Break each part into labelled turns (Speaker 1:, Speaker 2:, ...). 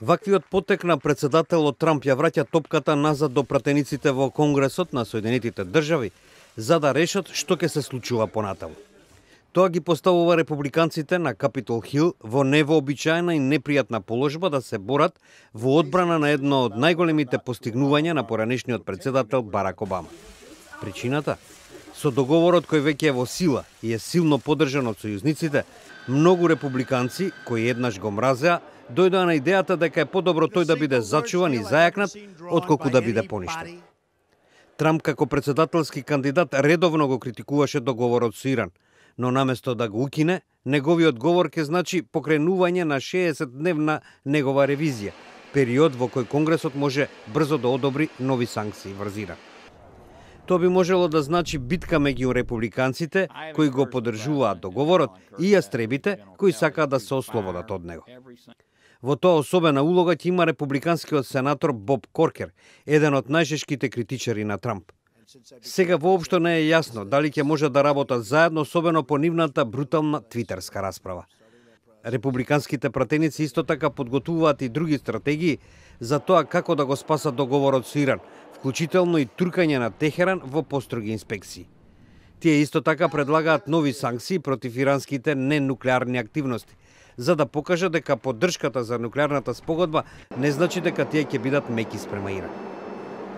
Speaker 1: Ваквиот потек на председателот Трамп ја враќа топката назад до пратениците во Конгресот на Соединетите држави за да решат што ќе се случува понатаму. Тоа ги поставува републиканците на Капитол Хил во невообичаена и непријатна положба да се борат во одбрана на едно од најголемите постигнувања на поранешниот председател Барак Обама. Причината? Со договорот кој веќе е во сила и е силно поддржан од сојузниците, многу републиканци кои еднаш го мразеа дојдоа на идејата дека е подобро тој да биде зачуван и зајакнат отколку да биде поништен. Трамп како председателски кандидат редовно го критикуваше договорот со Иран, но наместо да го укине, неговиот говор ќе значи покренување на 60-дневна негова ревизија, период во кој Конгресот може брзо да одобри нови санкции врз Иран. Тоа би можело да значи битка меѓу републиканците кои го поддржуваат договорот и јастребите кои сакаат да се ослободат од него. Во тоа особена улога ќе има републиканскиот сенатор Боб Коркер, еден од најжешките критичари на Трамп. Сега воопшто не е јасно дали ќе може да работат заедно, особено по нивната брутална твитерска расправа. Републиканските пратеници исто така подготвуваат и други стратегии за тоа како да го спасат договорот со Иран, вклучително и туркање на Техеран во построги инспекции. Тие исто така предлагаат нови санкции против иранските ненуклеарни активности, за да покажат дека поддршката за нуклеарната спогодба не значи дека тие ќе бидат меки спрема Иран.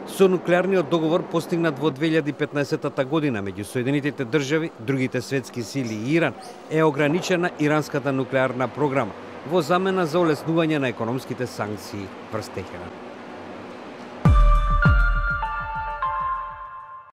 Speaker 1: Со нуклеарниот договор постигнат во 2015 година меѓу Соединетите држави, другите светски сили и Иран е ограничена иранската нуклеарна програма во замена за олеснување на економските санкции врз Техеран.